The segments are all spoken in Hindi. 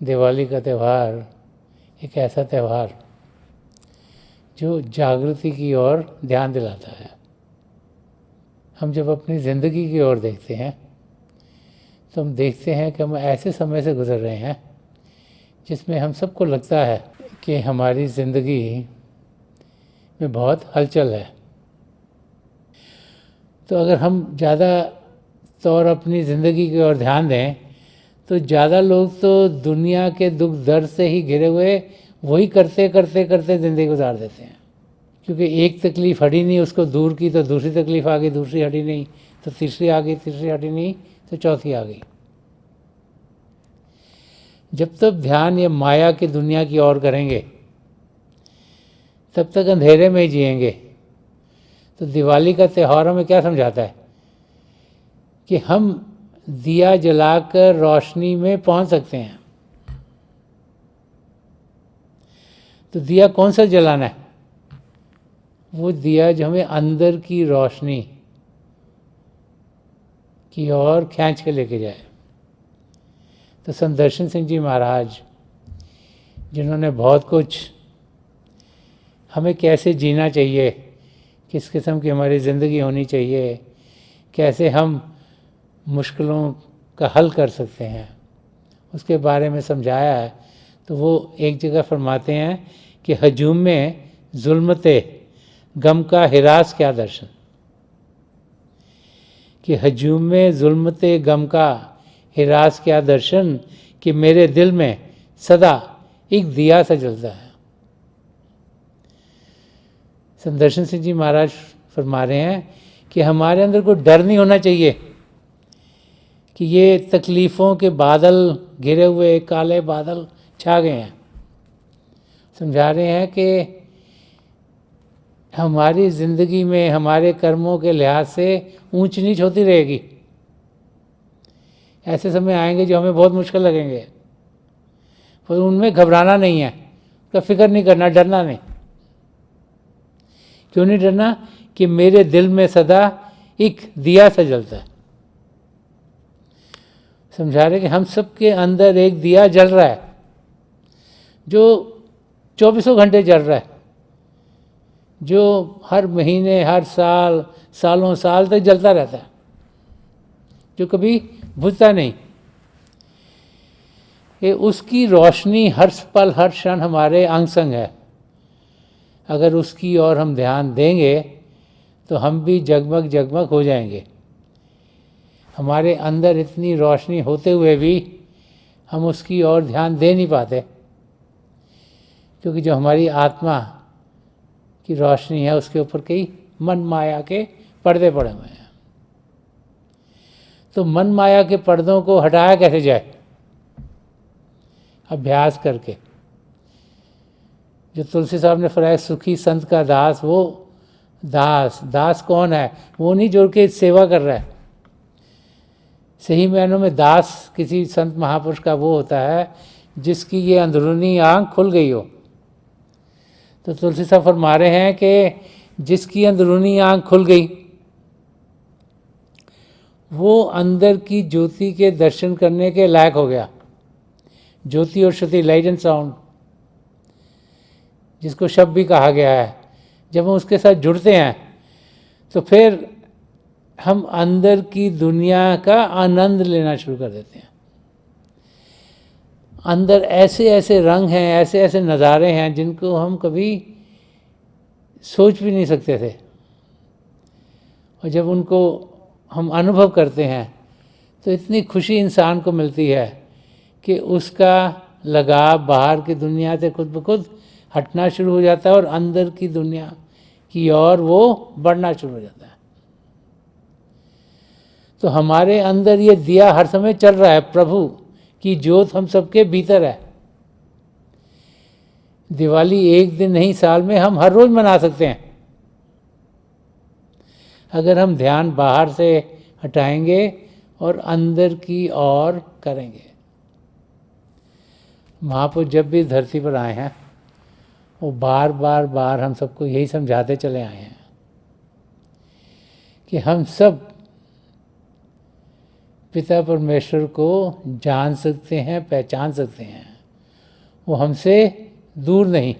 दिवाली का त्यौहार एक ऐसा त्यौहार जो जागृति की ओर ध्यान दिलाता है। हम जब अपनी ज़िंदगी की ओर देखते हैं तो हम देखते हैं कि हम ऐसे समय से गुज़र रहे हैं जिसमें हम सबको लगता है कि हमारी ज़िंदगी में बहुत हलचल है। तो अगर हम ज़्यादा तौर अपनी ज़िंदगी की ओर ध्यान दें तो ज़्यादा लोग तो दुनिया के दुख दर्द से ही घिरे हुए वही करते करते करते ज़िंदगी गुजार देते हैं, क्योंकि एक तकलीफ़ हटी नहीं, उसको दूर की तो दूसरी तकलीफ़ आ गई, दूसरी हटी नहीं तो तीसरी आ गई, तीसरी हटी नहीं तो चौथी आ गई। जब तक ध्यान ये माया की दुनिया की ओर करेंगे तब तक अंधेरे में ही जिएंगे। तो दिवाली का त्यौहार हमें क्या समझाता है कि हम दिया जलाकर रोशनी में पहुंच सकते हैं। तो दिया कौन सा जलाना है? वो दिया जो हमें अंदर की रोशनी की ओर खींच के लेके जाए। तो संत दर्शन सिंह जी महाराज, जिन्होंने बहुत कुछ हमें कैसे जीना चाहिए, किस किस्म की हमारी ज़िंदगी होनी चाहिए, कैसे हम मुश्किलों का हल कर सकते हैं, उसके बारे में समझाया है। तो वो एक जगह फरमाते हैं कि हजूम में जुल्मते गम का हिरास क्या दर्शन, कि हजूम में जुल्मते गम का हिरास क्या दर्शन, कि मेरे दिल में सदा एक दिया सा जलता है। संत दर्शन सिंह जी महाराज फरमा रहे हैं कि हमारे अंदर कोई डर नहीं होना चाहिए कि ये तकलीफ़ों के बादल घिरे हुए काले बादल छा गए हैं। समझा रहे हैं कि हमारी ज़िंदगी में हमारे कर्मों के लिहाज से ऊंच नीच होती रहेगी। ऐसे समय आएंगे जो हमें बहुत मुश्किल लगेंगे, पर उनमें घबराना नहीं है, उसका फिक्र नहीं करना, डरना नहीं। क्यों नहीं डरना? कि मेरे दिल में सदा एक दिया सा जलता है। समझा रहे कि हम सबके अंदर एक दिया जल रहा है जो 24 घंटे जल रहा है, जो हर महीने, हर साल, सालों साल तक जलता रहता है, जो कभी बुझता नहीं। ये उसकी रोशनी हर पल हर क्षण हमारे अंग संग है। अगर उसकी ओर हम ध्यान देंगे तो हम भी जगमग जगमग हो जाएंगे। हमारे अंदर इतनी रोशनी होते हुए भी हम उसकी ओर ध्यान दे नहीं पाते, क्योंकि जो हमारी आत्मा की रोशनी है उसके ऊपर कई मन माया के पर्दे पड़े हुए हैं। तो मन माया के पर्दों को हटाया कैसे जाए? अभ्यास करके। जो तुलसी साहब ने फरमाया सुखी संत का दास, वो दास कौन है? वो नहीं जो के सेवा कर रहा है। सही मायनों में दास किसी संत महापुरुष का वो होता है जिसकी ये अंदरूनी आँख खुल गई हो। तो तुलसी साहब फरमा रहे हैं कि जिसकी अंदरूनी आँख खुल गई वो अंदर की ज्योति के दर्शन करने के लायक हो गया। ज्योति और श्रुति, लाइट एंड साउंड, जिसको शब्द भी कहा गया है, जब हम उसके साथ जुड़ते हैं तो फिर हम अंदर की दुनिया का आनंद लेना शुरू कर देते हैं। अंदर ऐसे ऐसे रंग हैं, ऐसे ऐसे नज़ारे हैं जिनको हम कभी सोच भी नहीं सकते थे, और जब उनको हम अनुभव करते हैं तो इतनी खुशी इंसान को मिलती है कि उसका लगाव बाहर की दुनिया से खुद ब खुद हटना शुरू हो जाता है और अंदर की दुनिया की ओर वो बढ़ना शुरू हो जाता है। तो हमारे अंदर ये दिया हर समय चल रहा है, प्रभु की ज्योत हम सबके भीतर है। दिवाली एक दिन नहीं, साल में हम हर रोज मना सकते हैं अगर हम ध्यान बाहर से हटाएंगे और अंदर की ओर करेंगे। महापुरुष जब भी धरती पर आए हैं वो बार बार हम सबको यही समझाते चले आए हैं कि हम सब पिता परमेश्वर को जान सकते हैं, पहचान सकते हैं वो हमसे दूर नहीं।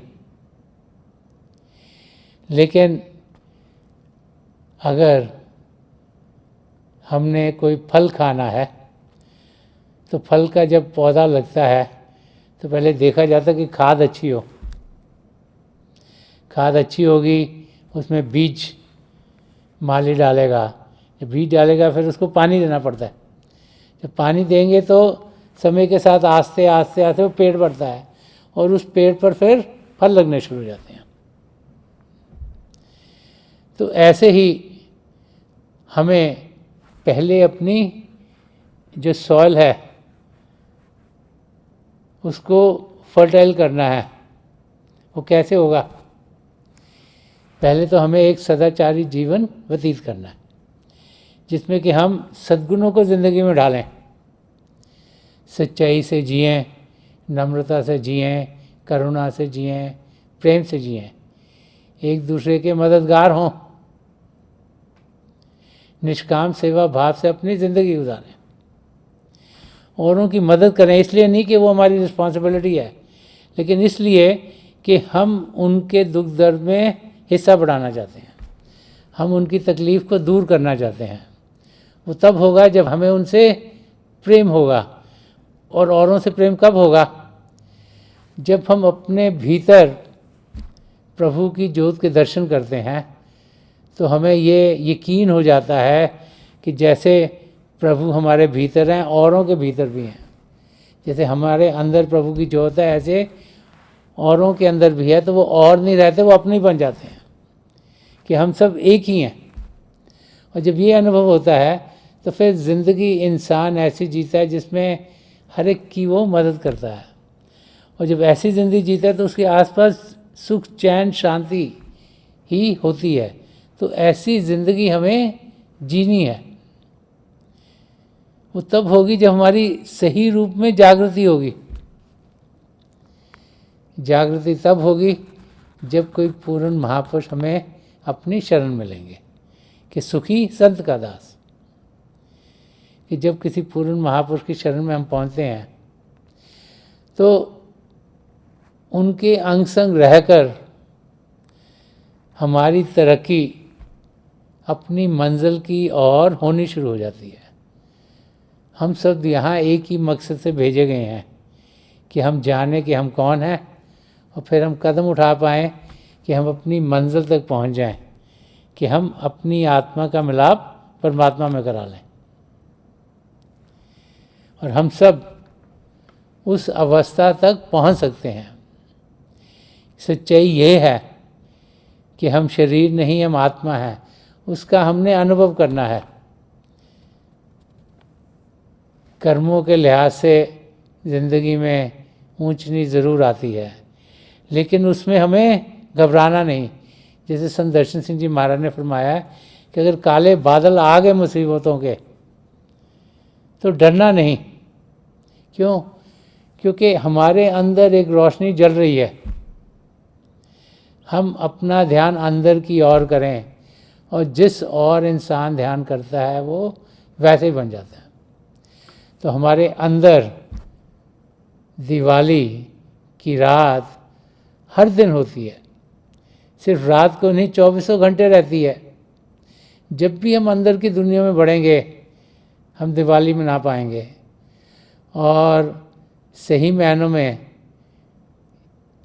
लेकिन अगर हमने कोई फल खाना है तो फल का जब पौधा लगता है तो पहले देखा जाता है कि खाद अच्छी हो। खाद अच्छी होगी, उसमें बीज माली डालेगा, जब बीज डालेगा फिर उसको पानी देना पड़ता है। जब पानी देंगे तो समय के साथ आस्ते आस्ते आस्ते वो पेड़ बढ़ता है और उस पेड़ पर फिर फल लगने शुरू हो जाते हैं। तो ऐसे ही हमें पहले अपनी जो सॉइल है उसको फर्टाइल करना है। वो कैसे होगा? पहले तो हमें एक सदाचारी जीवन व्यतीत करना है जिसमें कि हम सद्गुणों को ज़िंदगी में डालें, सच्चाई से जिएं, नम्रता से जिएं, करुणा से जिएं, प्रेम से जिएं, एक दूसरे के मददगार हों, निष्काम सेवा भाव से अपनी ज़िंदगी गुजारें, औरों की मदद करें। इसलिए नहीं कि वो हमारी रिस्पॉन्सिबिलिटी है, लेकिन इसलिए कि हम उनके दुख दर्द में हिस्सा बढ़ाना चाहते हैं, हम उनकी तकलीफ़ को दूर करना चाहते हैं। वो तब होगा जब हमें उनसे प्रेम होगा। और औरों से प्रेम कब होगा? जब हम अपने भीतर प्रभु की ज्योत के दर्शन करते हैं तो हमें ये यकीन हो जाता है कि जैसे प्रभु हमारे भीतर हैं, औरों के भीतर भी हैं। जैसे हमारे अंदर प्रभु की ज्योत है, ऐसे औरों के अंदर भी है। तो वो और नहीं रहते, वो अपने ही बन जाते हैं कि हम सब एक ही हैं। और जब ये अनुभव होता है तो फिर ज़िंदगी इंसान ऐसी जीता है जिसमें हर एक की वो मदद करता है। और जब ऐसी ज़िंदगी जीता है तो उसके आसपास सुख, चैन, शांति ही होती है। तो ऐसी ज़िंदगी हमें जीनी है। वो तब होगी जब हमारी सही रूप में जागृति होगी। जागृति तब होगी जब कोई पूर्ण महापुरुष हमें अपनी शरण मिलेंगे कि सुखी संत का दास। कि जब किसी पूर्ण महापुरुष की शरण में हम पहुंचते हैं तो उनके अंग संग रहकर हमारी तरक्की अपनी मंजिल की ओर होनी शुरू हो जाती है। हम सब यहाँ एक ही मकसद से भेजे गए हैं कि हम जाने कि हम कौन हैं और फिर हम कदम उठा पाएँ कि हम अपनी मंजिल तक पहुँच जाएं, कि हम अपनी आत्मा का मिलाप परमात्मा में करा लें। और हम सब उस अवस्था तक पहुंच सकते हैं। सच्चाई ये है कि हम शरीर नहीं, हम आत्मा हैं। उसका हमने अनुभव करना है। कर्मों के लिहाज से ज़िंदगी में ऊंच नीच ज़रूर आती है, लेकिन उसमें हमें घबराना नहीं। जैसे संत दर्शन सिंह जी महाराज ने फरमाया कि अगर काले बादल आ गए मुसीबतों के तो डरना नहीं। क्यों? क्योंकि हमारे अंदर एक रोशनी जल रही है। हम अपना ध्यान अंदर की ओर करें और जिस ओर इंसान ध्यान करता है वो वैसे ही बन जाता है। तो हमारे अंदर दिवाली की रात हर दिन होती है, सिर्फ रात को नहीं, 24 घंटे रहती है। जब भी हम अंदर की दुनिया में बढ़ेंगे हम दिवाली मना पाएंगे। और सही मायनों में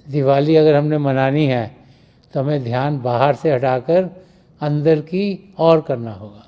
दिवाली अगर हमने मनानी है तो हमें ध्यान बाहर से हटाकर अंदर की ओर करना होगा।